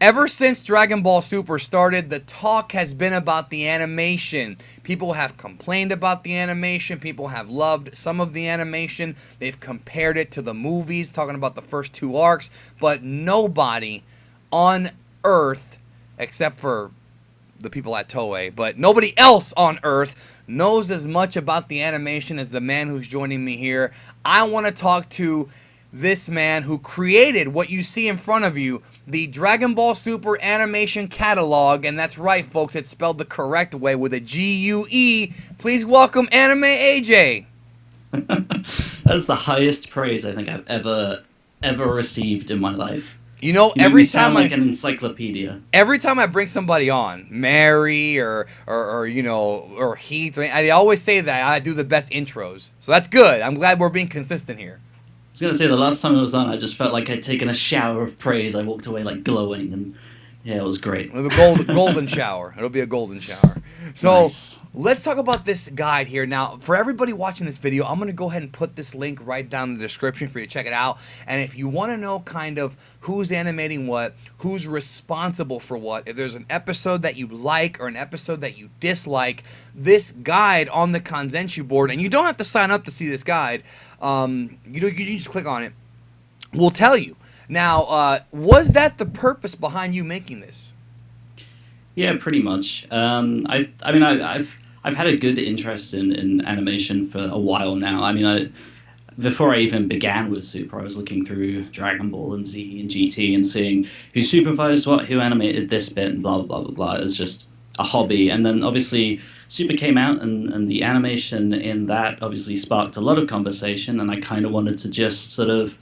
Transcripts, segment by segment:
Ever since Dragon Ball Super started, the talk has been about the animation. People have complained about the animation. People have loved some of the animation. They've compared it to the movies, talking about the first two arcs. But nobody on Earth, except for the people at Toei, but nobody else on Earth knows as much about the animation as the man who's joining me here. I want to talk to this man who created what you see in front of you, the Dragon Ball Super animation catalog, and that's right, folks, it's spelled the correct way with a G-U-E. Please welcome Anime AJ. That's the highest praise I think I've ever received in my life. You know, You make me sound like an encyclopedia. Every time I bring somebody on, Mary or Heath, I always say that I do the best intros. So that's good. I'm glad we're being consistent here. I was going to say, the last time I was on, I just felt like I'd taken a shower of praise. I walked away, like, glowing, and yeah, it was great. A golden shower. It'll be a golden shower. So, Nice. Let's talk about this guide here. Now, for everybody watching this video, I'm going to go ahead and put this link right down in the description for you to check it out. And if you want to know kind of who's animating what, who's responsible for what, if there's an episode that you like or an episode that you dislike, this guide on the Kanzenshu board, and you don't have to sign up to see this guide, you just click on it, will tell you. Now, was that the purpose behind you making this? Yeah, pretty much. I've had a good interest in animation for a while now. Before I even began with Super, I was looking through Dragon Ball and Z and GT and seeing who supervised what, who animated this bit, and blah, blah, blah, blah, blah. It was just a hobby. And then, obviously, Super came out, and the animation in that obviously sparked a lot of conversation, and I kind of wanted to just sort of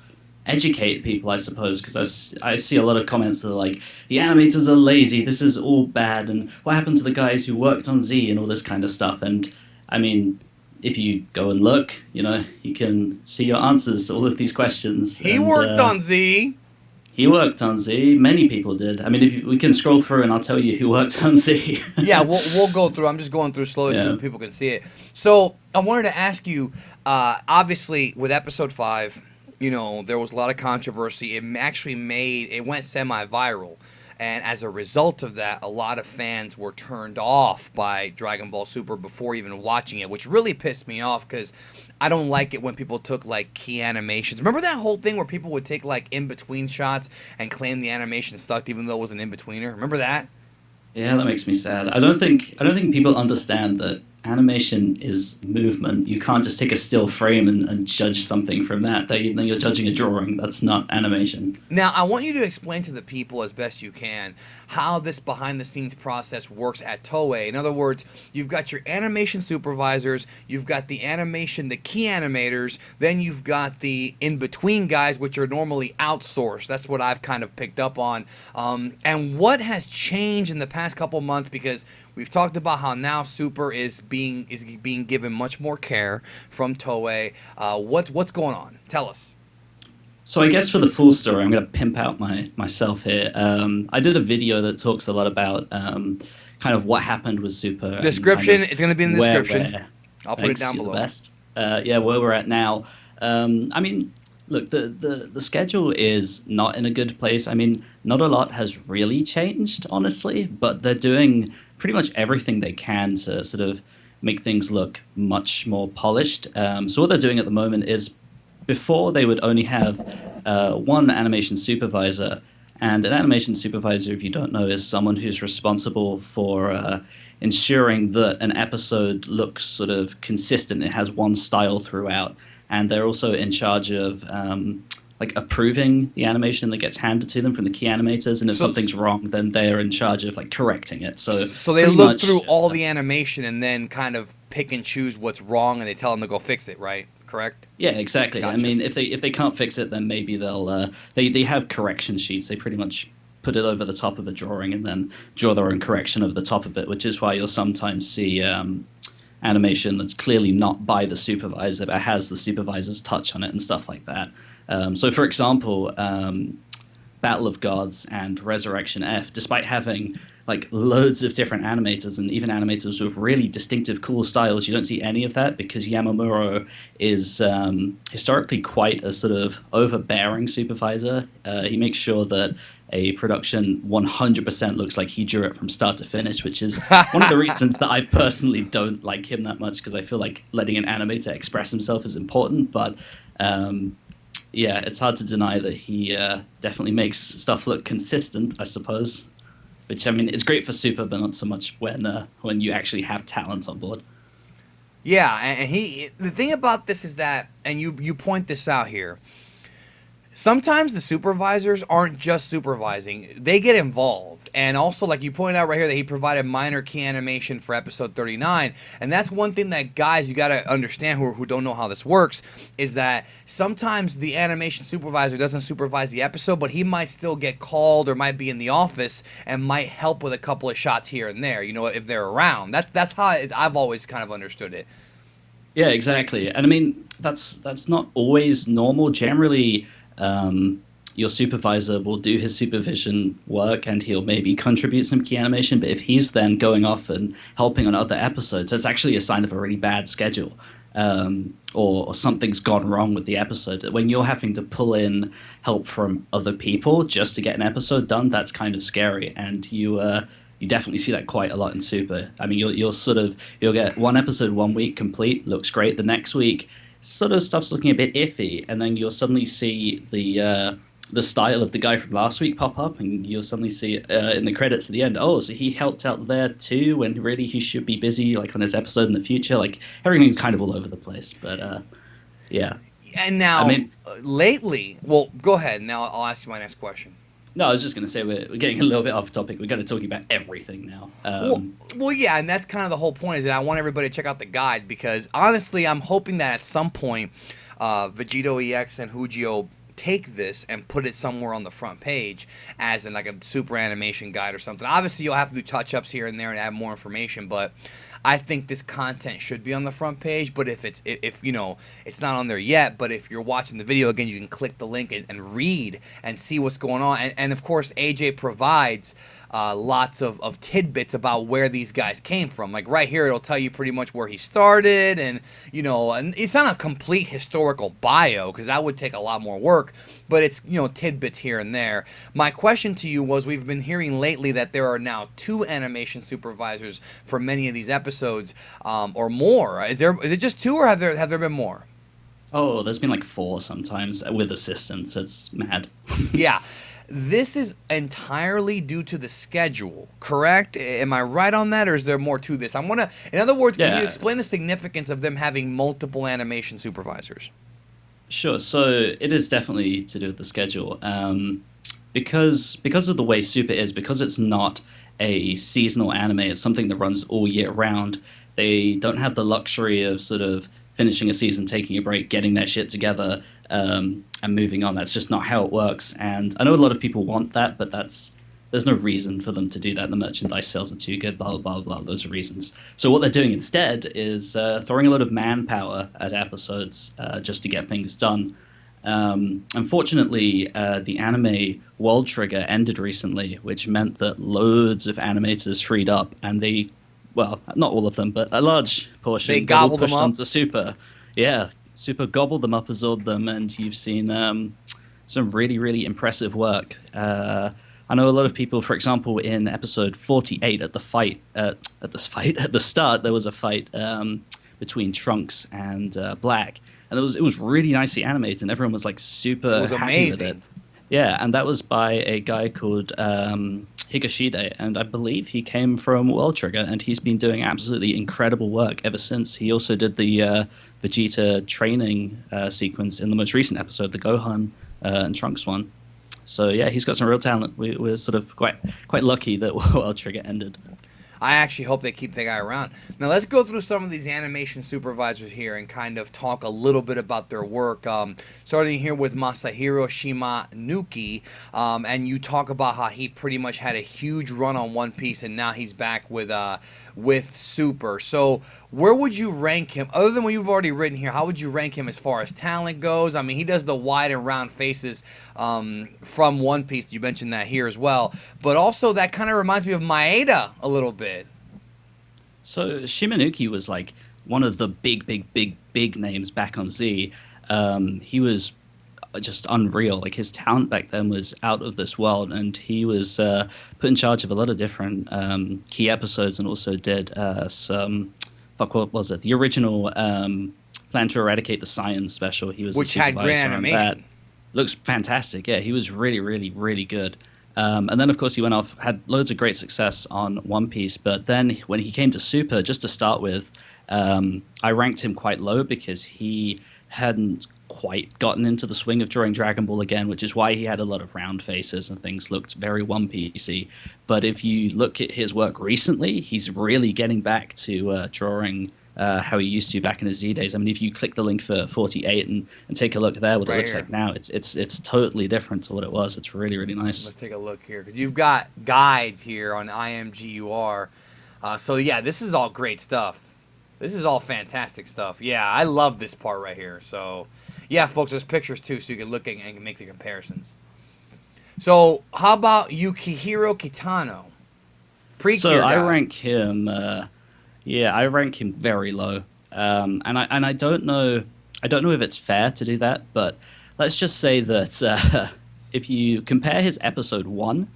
educate people, I suppose, because I see a lot of comments that are like, the animators are lazy, this is all bad, and what happened to the guys who worked on Z and all this kind of stuff. And, I mean, if you go and look, you can see your answers to all of these questions. He worked on Z. He worked on Z. Many people did. I mean, we can scroll through and I'll tell you who worked on Z. Yeah, we'll go through. I'm just going through slowly so people can see it. So I wanted to ask you, obviously, with episode 5, there was a lot of controversy. It went semi-viral. And as a result of that, a lot of fans were turned off by Dragon Ball Super before even watching it, which really pissed me off because I don't like it when people took, like, key animations. Remember that whole thing where people would take, like, in-between shots and claim the animation sucked even though it was an in-betweener? Remember that? Yeah, that makes me sad. I don't think people understand that animation is movement. You can't just take a still frame and judge something from that. You're judging a drawing. That's not animation. Now, I want you to explain to the people as best you can how this behind-the-scenes process works at Toei. In other words, you've got your animation supervisors, you've got the key animators, then you've got the in-between guys, which are normally outsourced. That's what I've kind of picked up on. And what has changed in the past couple months, because we've talked about how now Super is being given much more care from Toei. What's going on? Tell us. So I guess for the full story, I'm going to pimp out myself here. I did a video that talks a lot about kind of what happened with Super. Description. Kind of it's going to be in the description. I'll put it down below. The best. Where we're at now. Look, the schedule is not in a good place. I mean, not a lot has really changed, honestly, but they're doing pretty much everything they can to sort of make things look much more polished. So what they're doing at the moment is, before they would only have one animation supervisor, and an animation supervisor, if you don't know, is someone who's responsible for ensuring that an episode looks sort of consistent. It has one style throughout, and they're also in charge of approving the animation that gets handed to them from the key animators, and if something's wrong, then they're in charge of correcting it. So they look through all the animation and then kind of pick and choose what's wrong, and they tell them to go fix it, right? Correct? Yeah, exactly. Gotcha. I mean, if they can't fix it, then maybe they'll they have correction sheets. They pretty much put it over the top of a drawing and then draw their own correction over the top of it, which is why you'll sometimes see animation that's clearly not by the supervisor, but has the supervisor's touch on it and stuff like that. So, for example, Battle of Gods and Resurrection F, despite having loads of different animators and even animators with really distinctive, cool styles, you don't see any of that because Yamamura is historically quite a sort of overbearing supervisor. He makes sure that a production 100% looks like he drew it from start to finish, which is one of the reasons that I personally don't like him that much, because I feel like letting an animator express himself is important. But yeah, it's hard to deny that he definitely makes stuff look consistent, I suppose. Which, I mean, it's great for Super, but not so much when you actually have talent on board. Yeah, and the thing about this is that, and you point this out here, sometimes the supervisors aren't just supervising, they get involved. And also, like you pointed out right here, that he provided minor key animation for episode 39. And that's one thing that, guys, you got to understand who don't know how this works, is that sometimes the animation supervisor doesn't supervise the episode, but he might still get called or might be in the office and might help with a couple of shots here and there, you know, if they're around. That's how I've always kind of understood it. Yeah, exactly. And I mean, that's not always normal. Generally, your supervisor will do his supervision work and he'll maybe contribute some key animation. But if he's then going off and helping on other episodes, that's actually a sign of a really bad schedule, or something's gone wrong with the episode. When you're having to pull in help from other people just to get an episode done, that's kind of scary. And you definitely see that quite a lot in Super. I mean, you'll get one episode 1 week complete, looks great. The next week, sort of stuff's looking a bit iffy, and then you'll suddenly see the style of the guy from last week pop up, and you'll suddenly see in the credits at the end, oh, so he helped out there too, when really he should be busy, like on his episode in the future. Like everything's kind of all over the place, but yeah. And now, I mean, lately, well, go ahead. Now I'll ask you my next question. No, I was just going to say we're getting a little bit off topic. We're going to talk about everything now. Well, yeah, and that's kind of the whole point, is that I want everybody to check out the guide, because honestly, I'm hoping that at some point, Vegito EX and Hujio take this and put it somewhere on the front page as in like a super animation guide or something. Obviously, you'll have to do touch-ups here and there and add more information, but I think this content should be on the front page. But if you know, it's not on there yet, but if you're watching the video again, you can click the link and read and see what's going on. And of course, AJ provides lots of tidbits about where these guys came from. Like right here, it'll tell you pretty much where he started, and you know, and it's not a complete historical bio because that would take a lot more work, but it's, you know, tidbits here and there. My question to you was, we've been hearing lately that there are now 2 animation supervisors for many of these episodes, or more. Is it just 2, or have there been more? Oh, there's been like 4 sometimes with assistants. It's mad. Yeah. This is entirely due to the schedule, correct? Am I right on that, or is there more to this? In other words, can you explain the significance of them having multiple animation supervisors? Sure. So it is definitely to do with the schedule, because of the way Super is, because it's not a seasonal anime. It's something that runs all year round. They don't have the luxury of sort of finishing a season, taking a break, getting their shit together, and moving on. That's just not how it works. And I know a lot of people want that, but there's no reason for them to do that. The merchandise sales are too good, blah, blah, blah, blah. Those are reasons. So what they're doing instead is throwing a lot of manpower at episodes just to get things done. Unfortunately, the anime World Trigger ended recently, which meant that loads of animators freed up, and they, well, not all of them, but a large portion, they gobbled pushed them up onto Super. Yeah, Super gobbled them up, absorbed them, and you've seen some really, really impressive work. I know a lot of people, for example, in episode 48 at the start, there was a fight between Trunks and Black, and it was really nicely animated, and everyone was like super happy amazing with it. Yeah, and that was by a guy called Higashide, and I believe he came from World Trigger, and he's been doing absolutely incredible work ever since. He also did the Vegeta training sequence in the most recent episode, the Gohan and Trunks one. So yeah, he's got some real talent. We're sort of quite lucky that World Trigger ended. I actually hope they keep the guy around. Now let's go through some of these animation supervisors here and kind of talk a little bit about their work. Starting here with Masahiro Shimanuki, and you talk about how he pretty much had a huge run on One Piece, and now he's back with Super. So where would you rank him, other than what you've already written here? How would you rank him as far as talent goes? I mean, he does the wide and round faces from One Piece. You mentioned that here as well. But also, that kind of reminds me of Maeda a little bit. So Shimanuki was like one of the big names back on Z. He was just unreal. Like his talent back then was out of this world, and he was put in charge of a lot of different key episodes, and also did some fuck what was it? The original Plan to Eradicate the Science special. He was Which the had great supervisor on that. animation. Looks fantastic. Yeah, he was really, really, really good. And then, of course, he went off, had loads of great success on One Piece. But then when he came to Super, just to start with, I ranked him quite low because he hadn't quite gotten into the swing of drawing Dragon Ball again, which is why he had a lot of round faces and things looked very One Piecey. But if you look at his work recently, he's really getting back to drawing how he used to back in his Z days. I mean, if you click the link for 48 and take a look there, what it looks like now, it's totally different to what it was. It's really, really nice. Let's take a look here, because you've got guides here on IMGUR. So yeah, this is all great stuff. This is all fantastic stuff. Yeah, I love this part right here. So yeah, folks, there's pictures too, so you can look at and make the comparisons. So how about Yukihiro Cattano? So I rank him. I rank him very low. And I don't know. I don't know if it's fair to do that, but let's just say that if you compare his episode 1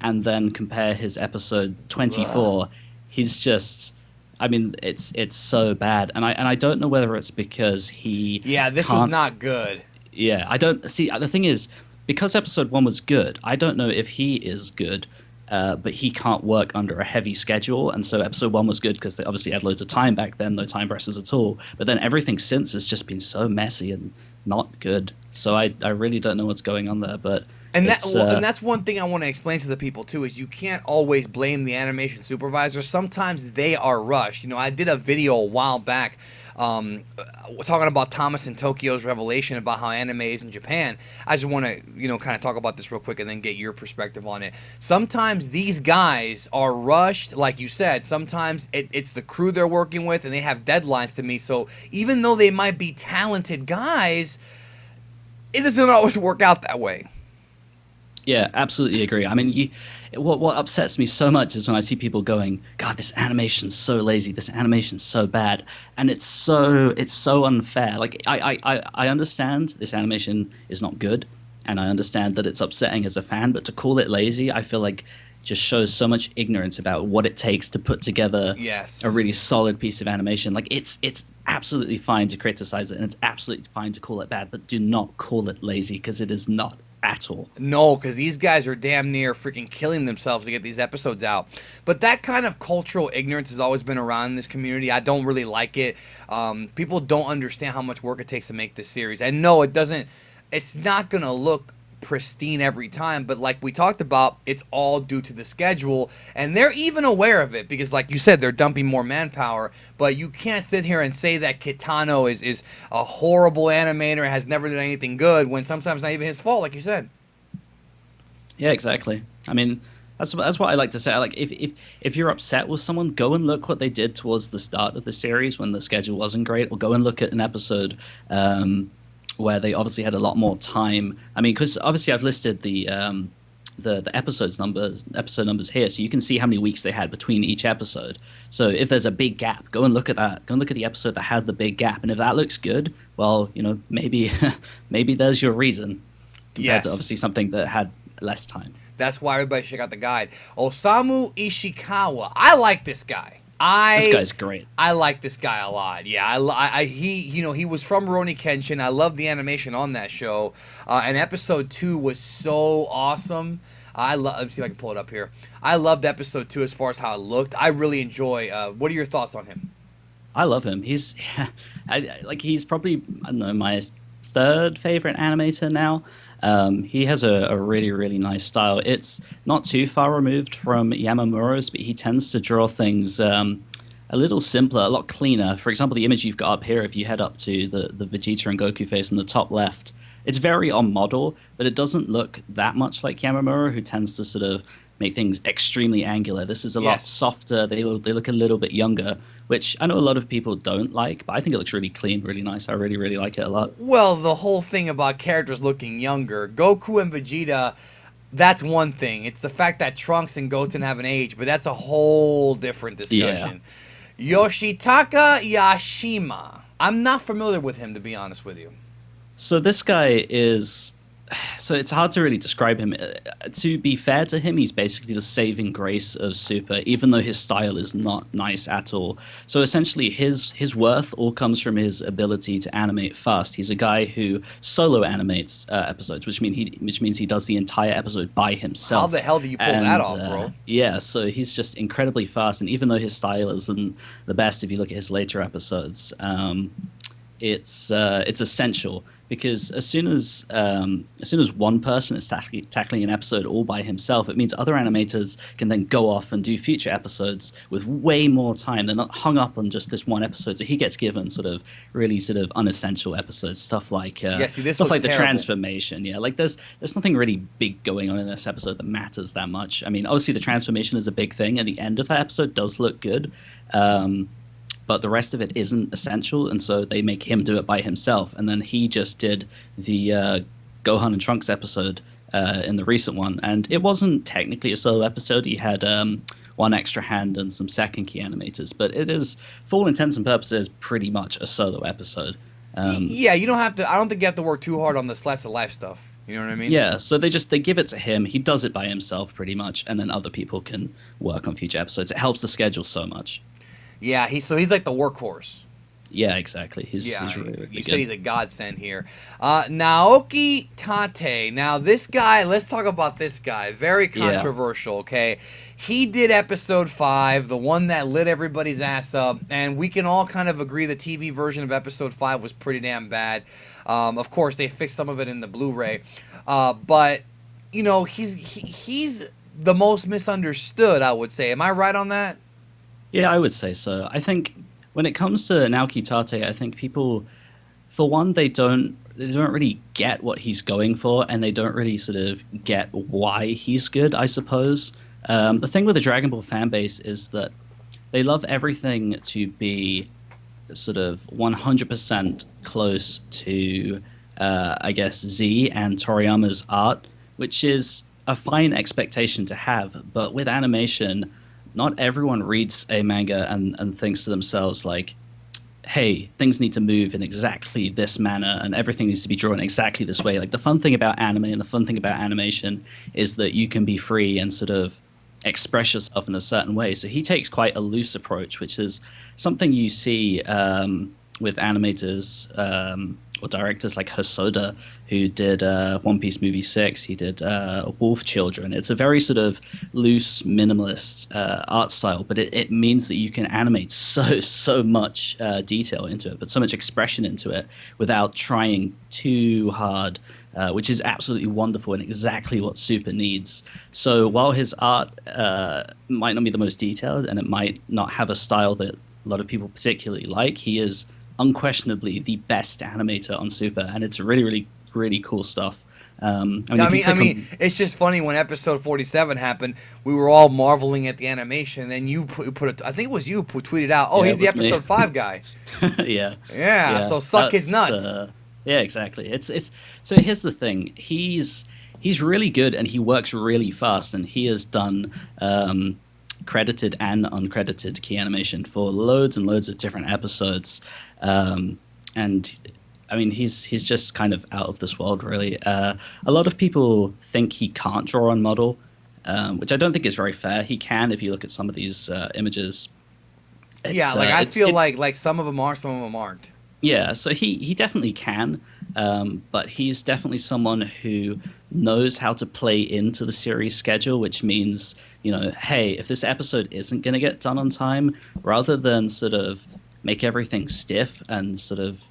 and then compare his episode 24, he's just. I mean, it's so bad, and I don't know whether it's because he. Yeah, this was not good. Yeah, I don't see. The thing is, because episode 1 was good, I don't know if he is good. But he can't work under a heavy schedule, and so episode 1 was good because they obviously had loads of time back then, no time presses at all. But then everything since has just been so messy and not good. So I really don't know what's going on there. But and that's one thing I want to explain to the people too, is you can't always blame the animation supervisors. Sometimes they are rushed. You know, I did a video a while back talking about Thomas and Tokyo's revelation about how anime is in Japan. I just want to, kind of talk about this real quick and then get your perspective on it. Sometimes these guys are rushed, like you said. Sometimes it's the crew they're working with and they have deadlines to meet. So even though they might be talented guys, it doesn't always work out that way. Yeah, absolutely agree. I mean, what upsets me so much is when I see people going, "God, this animation's so lazy. This animation's so bad," and it's so unfair. Like I understand this animation is not good, and I understand that it's upsetting as a fan. But to call it lazy, I feel like just shows so much ignorance about what it takes to put together a really solid piece of animation. Like it's absolutely fine to criticize it, and it's absolutely fine to call it bad, but do not call it lazy because it is not. At all. No, because these guys are damn near freaking killing themselves to get these episodes out. But that kind of cultural ignorance has always been around in this community. I don't really like it. People don't understand how much work it takes to make this series. And no, it's not going to look pristine every time, but like we talked about, it's all due to the schedule, and they're even aware of it because, like you said, they're dumping more manpower. But you can't sit here and say that Cattano is a horrible animator, has never done anything good, when sometimes not even his fault, like you said. Yeah, exactly. I mean, that's what I like to say. Like, if you're upset with someone, go and look what they did towards the start of the series when the schedule wasn't great, or go and look at an episode where they obviously had a lot more time. I mean, because obviously I've listed the episode numbers here, so you can see how many weeks they had between each episode. So if there's a big gap, go and look at that. Go and look at the episode that had the big gap, and if that looks good, well, maybe there's your reason compared to obviously something that had less time. That's why everybody should check out the guide. Osamu Ishikawa. I like this guy. This guy's great. I like this guy a lot. Yeah, he was from Rurouni Kenshin. I love the animation on that show. And episode 2 was so awesome. Let me see if I can pull it up here. I loved episode 2 as far as how it looked. I really enjoy. What are your thoughts on him? I love him. He's he's probably, I don't know, my third favorite animator now. He has a really, really nice style. It's not too far removed from Yamamura's, but he tends to draw things a little simpler, a lot cleaner. For example, the image you've got up here, if you head up to the Vegeta and Goku face in the top left, it's very on model, but it doesn't look that much like Yamamura, who tends to sort of make things extremely angular. This is a lot softer. They look a little bit younger, which I know a lot of people don't like, but I think it looks really clean, really nice. I really, really like it a lot. Well, the whole thing about characters looking younger, Goku and Vegeta, that's one thing. It's the fact that Trunks and Goten have an age, but that's a whole different discussion. Yeah. Yoshitaka Yashima. I'm not familiar with him, to be honest with you. So this guy is. So it's hard to really describe him. To be fair to him, he's basically the saving grace of Super, even though his style is not nice at all. So essentially, his worth all comes from his ability to animate fast. He's a guy who solo animates episodes, which means he does the entire episode by himself. How the hell do you pull that off, bro? Yeah, so he's just incredibly fast, and even though his style isn't the best, if you look at his later episodes, it's essential. Because as soon as one person is tackling an episode all by himself, it means other animators can then go off and do future episodes with way more time. They're not hung up on just this one episode. So he gets given really unessential episodes, stuff like the transformation. Yeah, like there's nothing really big going on in this episode that matters that much. I mean, obviously the transformation is a big thing, and the end of that episode does look good. But the rest of it isn't essential, and so they make him do it by himself. And then he just did the Gohan and Trunks episode in the recent one, and it wasn't technically a solo episode. He had one extra hand and some second key animators, but it is, for all intents and purposes, pretty much a solo episode. Yeah, you don't have to. I don't think you have to work too hard on the slice of life stuff. You know what I mean? Yeah, so they give it to him. He does it by himself pretty much, and then other people can work on future episodes. It helps the schedule so much. Yeah, he's like the workhorse. Yeah, exactly. He's really, really you good. said he's a godsend here. Naoki Tate. Now, this guy, let's talk about this guy. Very controversial, okay? He did episode 5, the one that lit everybody's ass up, and we can all kind of agree the TV version of episode 5 was pretty damn bad. Of course, they fixed some of it in the Blu-ray. But, you know, he's the most misunderstood, I would say. Am I right on that? Yeah, I would say so. I think when it comes to Naoki Tate, I think people, for one, they don't really get what he's going for, and they don't really sort of get why he's good, I suppose. The thing with the Dragon Ball fan base is that they love everything to be sort of 100% close to, I guess, Z and Toriyama's art, which is a fine expectation to have. But with animation, not everyone reads a manga and thinks to themselves like, hey, things need to move in exactly this manner and everything needs to be drawn exactly this way. Like, the fun thing about anime and the fun thing about animation is that you can be free and sort of express yourself in a certain way. So he takes quite a loose approach, which is something you see with animators or directors like Hosoda, who did One Piece Movie 6. He did Wolf Children. It's a very sort of loose, minimalist art style, but it means that you can animate so much detail into it, but so much expression into it without trying too hard, which is absolutely wonderful and exactly what Super needs. So while his art might not be the most detailed and it might not have a style that a lot of people particularly like, he is unquestionably the best animator on Super, and it's really, really, really cool stuff. I mean, it's just funny when episode 47 happened, we were all marveling at the animation, and then you put it. I think it was you who tweeted out, "Oh, he's the episode 5 guy." yeah. So suck his nuts. Yeah, exactly. It's so here's the thing. He's really good, and he works really fast, and he has done credited and uncredited key animation for loads and loads of different episodes. And I mean, he's just kind of out of this world, really. A lot of people think he can't draw on model, which I don't think is very fair. He can, if you look at some of these images. I feel like some of them are, some of them aren't. Yeah, so he definitely can, but he's definitely someone who knows how to play into the series schedule, which means, you know, hey, if this episode isn't going to get done on time, rather than sort of make everything stiff and sort of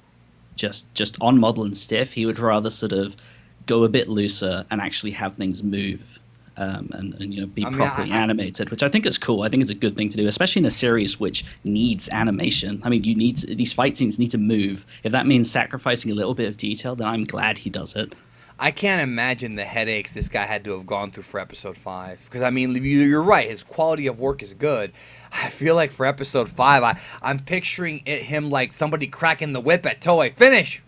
just on model and stiff, he would rather sort of go a bit looser and actually have things move and you know, be properly animated, which I think is cool. I think it's a good thing to do, especially in a series which needs animation. I mean, these fight scenes need to move. If that means sacrificing a little bit of detail, then I'm glad he does it. I can't imagine the headaches this guy had to have gone through for episode 5. Because, I mean, you're right. His quality of work is good. I feel like for episode 5, I'm picturing him like somebody cracking the whip at Toei. Finish.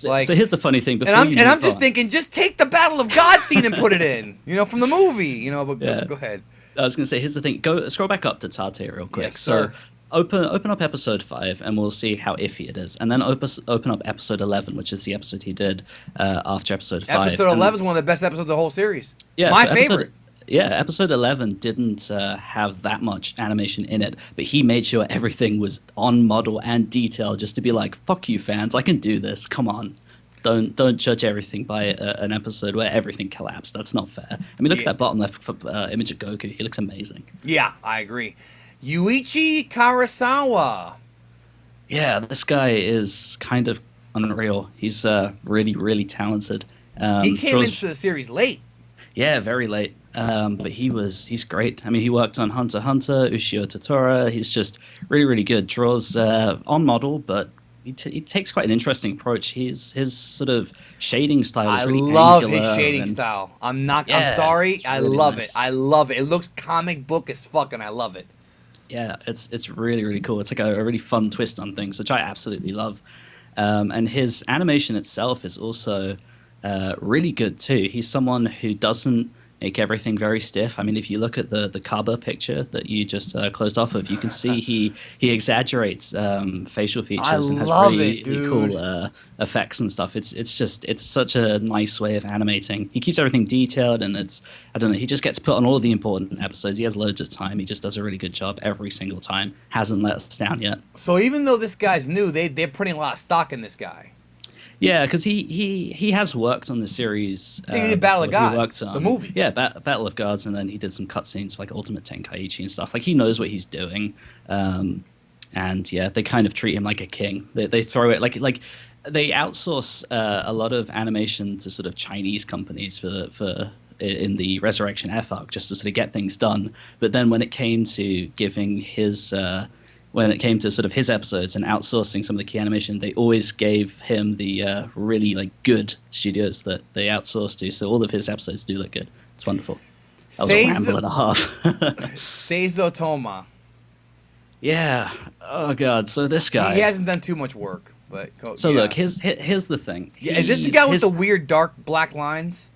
Like, so here's the funny thing. I'm just thinking, just take the Battle of God scene and put it in. You know, from the movie. You know, but go ahead. I was going to say, here's the thing. Scroll back up to Tate real quick. Yes, sir. open up episode 5, and we'll see how iffy it is, and then open up episode 11, which is the episode he did after episode 5. Episode 11 is one of the best episodes of the whole series. Yeah, My so favorite. episode 11 didn't have that much animation in it, but he made sure everything was on model and detailed, just to be like, fuck you fans, I can do this, come on. Don't judge everything by an episode where everything collapsed. That's not fair. I mean, look at that bottom left image of Goku. He looks amazing. Yeah, I agree. Yuichi Karasawa. Yeah, this guy is kind of unreal. He's really, really talented. He came into the series late. Yeah, very late. But he's great. I mean, he worked on Hunter x Hunter, Ushio Totoro. He's just really, really good. Draws on model, but he takes quite an interesting approach. His sort of shading style is really love angular his shading style. I'm sorry. I really love nice. it. I love it. It looks comic book as fuck, and I love it. Yeah, it's really, really cool. It's like a really fun twist on things, which I absolutely love. And his animation itself is also really good too. He's someone who doesn't make everything very stiff. I mean, if you look at the Kaba picture that you just closed off of, you can see he exaggerates facial features and has really cool effects and stuff. It's such a nice way of animating. He keeps everything detailed, and I don't know, he just gets put on all the important episodes. He has loads of time. He just does a really good job every single time. Hasn't let us down yet. So even though this guy's new, they're putting a lot of stock in this guy. Yeah, because he has worked on the series. He did Battle of Gods, the movie. Yeah, Battle of Gods, and then he did some cutscenes for like Ultimate Tenkaichi and stuff. Like, he knows what he's doing, and yeah, they kind of treat him like a king. They throw it like they outsource a lot of animation to sort of Chinese companies for in the Resurrection F arc, just to sort of get things done. But then when it came to giving his when it came to sort of his episodes and outsourcing some of the key animation, they always gave him the really like good studios that they outsourced to. So all of his episodes do look good. It's wonderful. That was a ramble and a half. Seizo Toma. Yeah. Oh god. So this guy. He hasn't done too much work, but look, here's the thing. Yeah, is this the guy with the weird dark black lines?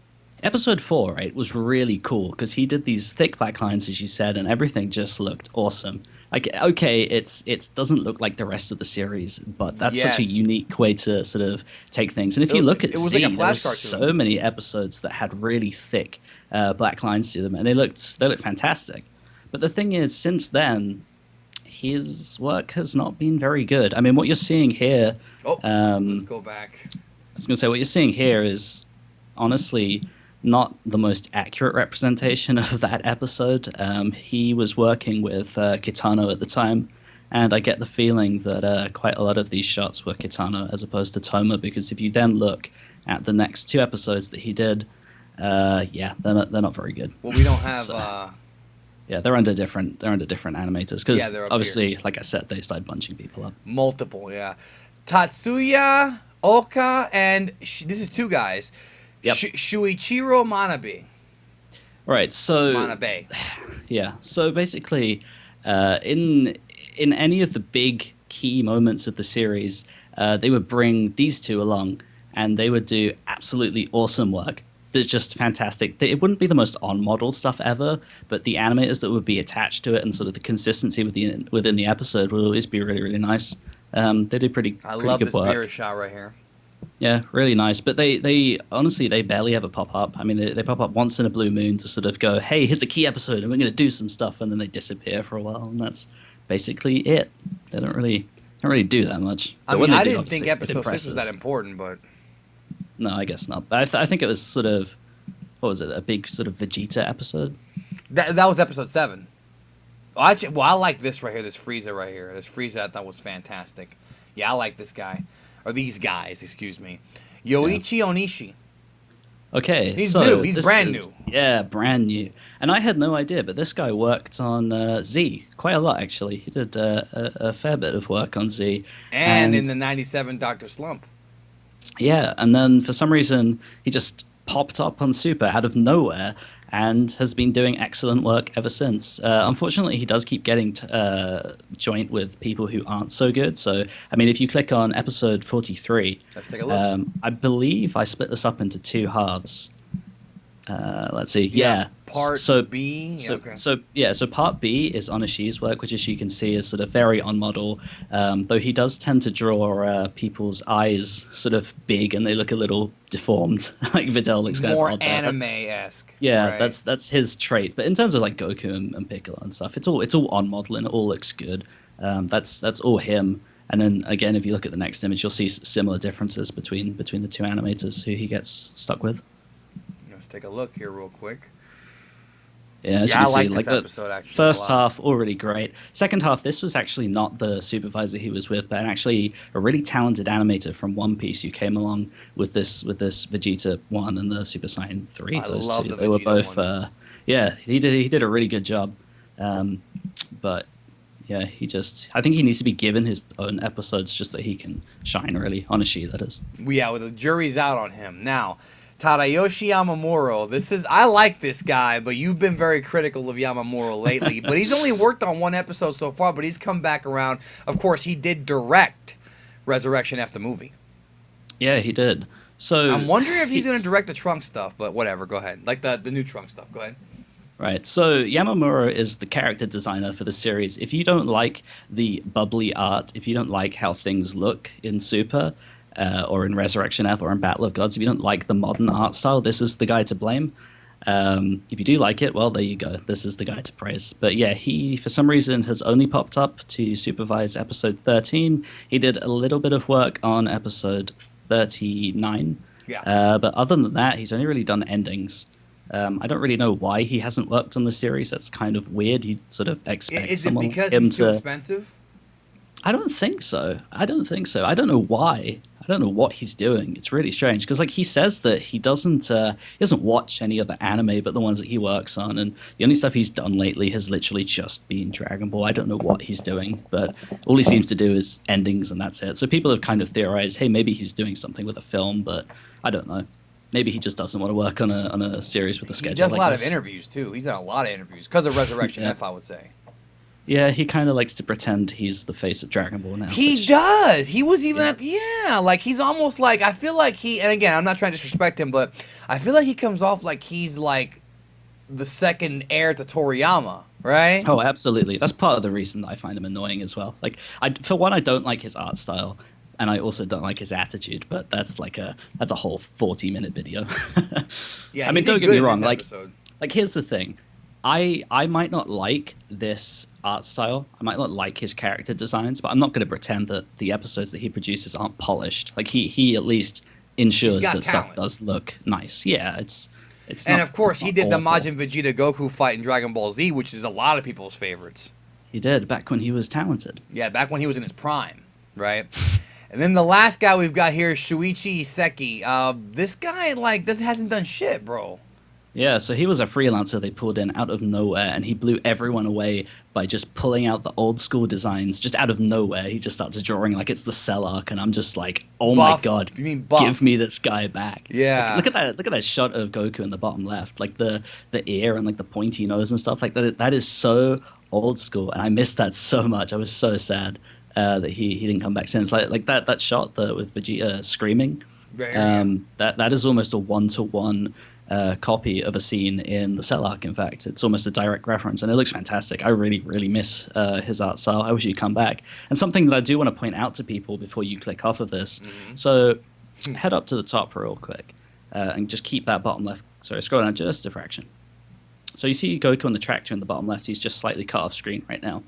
Episode 4, right, was really cool because he did these thick black lines, as you said, and everything just looked awesome. Like, okay, it doesn't look like the rest of the series, but that's such a unique way to sort of take things. And if you look at Z, like there were so many episodes that had really thick black lines to them, and they looked fantastic. But the thing is, since then, his work has not been very good. I mean, what you're seeing here... let's go back. I was going to say, what you're seeing here is, honestly, not the most accurate representation of that episode. He was working with Cattano at the time, and I get the feeling that quite a lot of these shots were Cattano as opposed to Toma, because if you then look at the next 2 episodes that he did, they're not very good. Well, we don't have... So, yeah, they're under different animators, because obviously, here. like I said, they started bunching people up. Multiple, yeah. Tatsuya, Oka, and this is 2 guys. Yep. Shuichiro Manabe. Right, so... Manabe. Yeah, so basically, in any of the big key moments of the series, they would bring these 2 along, and they would do absolutely awesome work. That's just fantastic. It wouldn't be the most on-model stuff ever, but the animators that would be attached to it and sort of the consistency within the episode would always be really, really nice. They do pretty good work. I love this mirror shot right here. Yeah, really nice. But they honestly, they barely ever pop up. I mean, they pop up once in a blue moon to sort of go, hey, here's a key episode, and we're going to do some stuff, and then they disappear for a while, and that's basically it. They don't really do that much. I mean, I didn't think episode 6 was that important, but... No, I guess not. But I think it was sort of, what was it, a big sort of Vegeta episode? That was episode 7. I like this right here, this Frieza right here. This Frieza I thought was fantastic. Yeah, I like this guy. Or these guys, excuse me. Yoichi Onishi. Okay, he's new. He's brand new. Yeah, brand new. And I had no idea, but this guy worked on Z quite a lot, actually. He did a fair bit of work on Z. And in the 97 Dr. Slump. Yeah, and then for some reason, he just popped up on Super out of nowhere and has been doing excellent work ever since. Unfortunately, he does keep getting joint with people who aren't so good. So, I mean, if you click on episode 43, let's take a look. I believe I split this up into 2 halves. Let's see. Yeah. Part So, B. Yeah, so, okay. so yeah. So part B is Onishi's work, which, as you can see, is sort of very on model. Though he does tend to draw people's eyes sort of big and they look a little deformed. Like Videl looks kind of More odd there. anime-esque, Yeah, right? that's his trait. But in terms of like Goku and Piccolo and stuff, it's all on model and it all looks good. That's all him. And then again, if you look at the next image, you'll see similar differences between the two animators who he gets stuck with. Let's take a look here real quick. Yeah, as Yeah, you I can see, like like this the episode actually a first lot. half already great. Second half, this was actually not the supervisor he was with, but actually a really talented animator from One Piece who came along with this Vegeta 1 and the Super Saiyan 3. I Those love two, the they were Vegeta both. one. Yeah, he did a really good job. But yeah, I think he needs to be given his own episodes just so he can shine really. Onishi, that is. Yeah, well, the jury's out on him now. Tatayoshi Yamamura. I like this guy, but you've been very critical of Yamamura lately. But he's only worked on one episode so far, but he's come back around. Of course, he did direct Resurrection F the movie. Yeah, he did. So I'm wondering if he's going to direct the Trunk stuff, but whatever. Go ahead. Like the new Trunk stuff. Go ahead. Right. So Yamamura is the character designer for the series. If you don't like the bubbly art, if you don't like how things look in Super, or in Resurrection F or in Battle of Gods, if you don't like the modern art style, this is the guy to blame. If you do like it, well, there you go. This is the guy to praise. But yeah, he, for some reason, has only popped up to supervise episode 13. He did a little bit of work on episode 39. Yeah. But other than that, he's only really done endings. I don't really know why he hasn't worked on the series. That's kind of weird. You'd sort of expect Is it someone because like him he's too to. expensive? I don't think so. I don't know why. I don't know what he's doing. It's really strange because, like, he says that he doesn't watch any other anime but the ones that he works on, and the only stuff he's done lately has literally just been Dragon Ball. I don't know what he's doing, but all he seems to do is endings, and that's it. So people have kind of theorized, hey, maybe he's doing something with a film, but I don't know. Maybe he just doesn't want to work on a series with a schedule. He does like a lot this. of interviews too. He's done a lot of interviews because of Resurrection Yeah. F, I would say. Yeah, he kind of likes to pretend he's the face of Dragon Ball now. He does. He was even Yeah. like he's almost like, I feel like and again, I'm not trying to disrespect him, but I feel like he comes off like he's like the second heir to Toriyama, right? Oh, absolutely. That's part of the reason that I find him annoying as well. Like, for one, I don't like his art style, and I also don't like his attitude. But that's a whole 40-minute video. Yeah, I mean, he did don't get good me in wrong. this Like, episode. here's the thing. I might not like this art style. I might not like his character designs, but I'm not going to pretend that the episodes that he produces aren't polished. Like, he at least ensures got that talent. stuff does look nice. Yeah, it's And not, of course, it's he not did the awful. Majin Vegeta Goku fight in Dragon Ball Z, which is a lot of people's favorites. He did back when he was talented. Yeah, back when he was in his prime, right? And then the last guy we've got here is Shuichi Seki. This guy hasn't done shit, bro. Yeah, so he was a freelancer they pulled in out of nowhere, and he blew everyone away by just pulling out the old school designs just out of nowhere. He just starts drawing like it's the Cell arc, and I'm just like, oh Buff. my god, You mean buff? give me this guy back. Yeah. Like, look at that shot of Goku in the bottom left, like the ear and like the pointy nose and stuff like that. That is so old school, and I missed that so much. I was so sad that he didn't come back since. Like that shot with Vegeta screaming. That is almost a 1-to-1 copy of a scene in the Cell arc. In fact, it's almost a direct reference, and it looks fantastic. I really, really miss his art style. I wish he'd come back. And something that I do want to point out to people before you click off of this. Mm-hmm. So head up to the top real quick and just keep that bottom left. Sorry, scroll down just a fraction. So you see Goku on the tractor in the bottom left. He's just slightly cut off screen right now.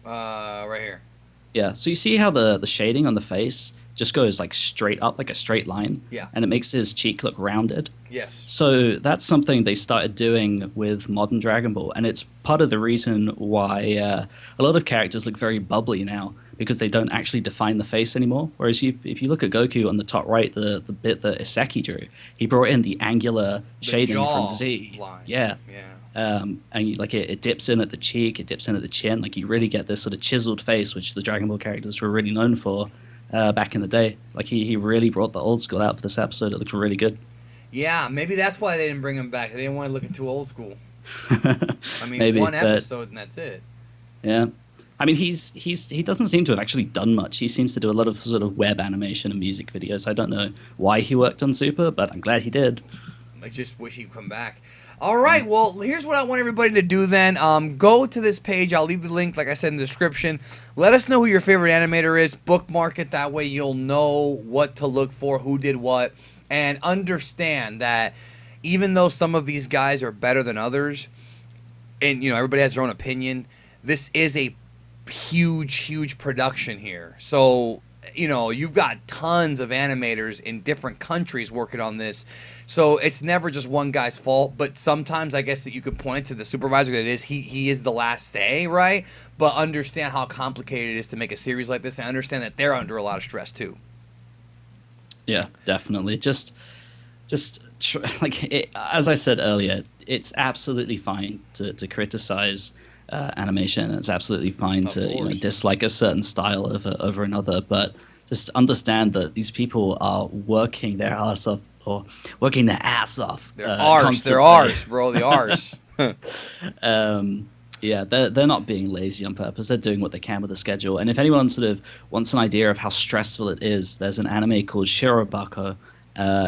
Right here. Yeah. So you see how the shading on the face just goes like straight up, like a straight line. Yeah. And it makes his cheek look rounded. Yes. So that's something they started doing with modern Dragon Ball, and it's part of the reason why a lot of characters look very bubbly now, because they don't actually define the face anymore. Whereas if you look at Goku on the top right, the bit that Iseki drew, he brought in the angular shading from Z. Line. Yeah. Yeah. And it dips in at the cheek, it dips in at the chin. Like, you really get this sort of chiseled face, which the Dragon Ball characters were really known for back in the day. Like, he really brought the old school out for this episode. It looks really good. Yeah, maybe that's why they didn't bring him back. They didn't want to look too old school. I mean, Maybe, one but- episode and that's it. Yeah. I mean, he doesn't seem to have actually done much. He seems to do a lot of sort of web animation and music videos. I don't know why he worked on Super, but I'm glad he did. I just wish he'd come back. All right, well, here's what I want everybody to do then. Go to this page. I'll leave the link, like I said, in the description. Let us know who your favorite animator is. Bookmark it. That way you'll know what to look for, who did what. And understand that even though some of these guys are better than others, and, you know, everybody has their own opinion, this is a huge production here. So, you know, you've got tons of animators in different countries working on this. So it's never just one guy's fault, but sometimes I guess that you could point to the supervisor that he is the last say, right? But understand how complicated it is to make a series like this, and understand that they're under a lot of stress too. Yeah, definitely. As I said earlier, it's absolutely fine to criticize animation. It's absolutely fine to dislike a certain style over another, but just understand that these people are working their ass off, or working their ass off. They're ours, bro. They're ours. Yeah, they're not being lazy on purpose. They're doing what they can with the schedule. And if anyone sort of wants an idea of how stressful it is, there's an anime called Shirobako.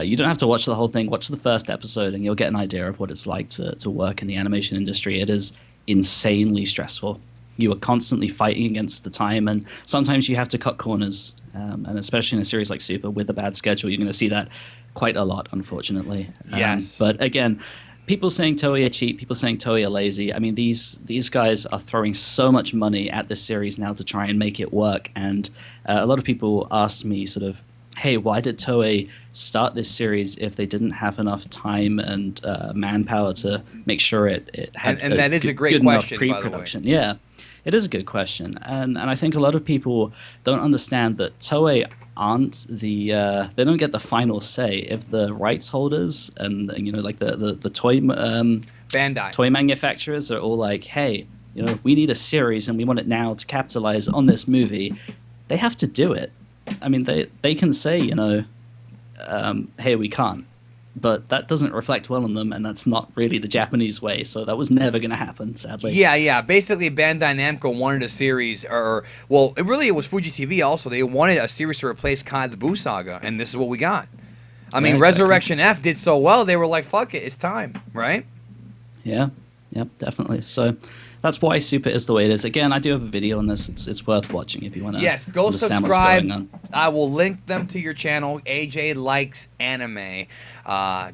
You don't have to watch the whole thing. Watch the first episode, and you'll get an idea of what it's like to work in the animation industry. It is insanely stressful. You are constantly fighting against the time, and sometimes you have to cut corners. And especially in a series like Super with a bad schedule, you're going to see that quite a lot, unfortunately. Yes. But again, people saying Toei are cheap, people saying Toei are lazy. I mean, these guys are throwing so much money at this series now to try and make it work. And a lot of people ask me sort of, hey, why did Toei start this series if they didn't have enough time and manpower to make sure it had and that is a great question, by the way. Yeah, it is a good question. And I think a lot of people don't understand that Toei aren't they don't get the final say. If the rights holders and you know, like the toy Bandai toy manufacturers are all like, hey, you know, we need a series and we want it now to capitalize on this movie, they have to do it. I mean, they can say, you know, hey, we can't, but that doesn't reflect well on them, and that's not really the Japanese way, so that was never going to happen, sadly. Yeah. Basically, Bandai Namco wanted a series, it was Fuji TV also. They wanted a series to replace Kai the Buu Saga, and this is what we got. I mean, exactly. Resurrection F did so well, they were like, fuck it, it's time, right? Yeah, definitely. So that's why Super is the way it is. Again, I do have a video on this. It's worth watching if you want to. Yes, go subscribe. I will link them to your channel. AJ Likes Anime.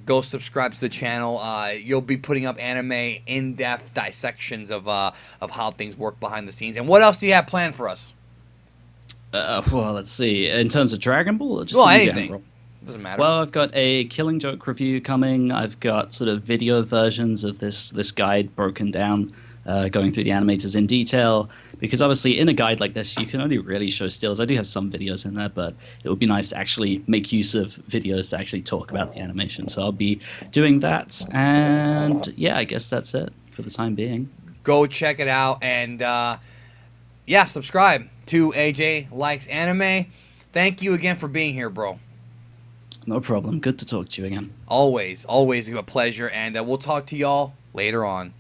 Go subscribe to the channel. You'll be putting up anime in-depth dissections of how things work behind the scenes. And what else do you have planned for us? Well, let's see. In terms of Dragon Ball, or just anything. General? Doesn't matter. Well, I've got a Killing Joke review coming. I've got sort of video versions of this guide broken down. Going through the animators in detail, because obviously in a guide like this you can only really show stills. I do have some videos in there, but it would be nice to actually make use of videos to actually talk about the animation, so I'll be doing that. And yeah, I guess that's it for the time being. Go check it out, and subscribe to AJ Likes Anime. Thank you again for being here, bro. No problem. Good to talk to you again. Always a pleasure, and we'll talk to y'all later on.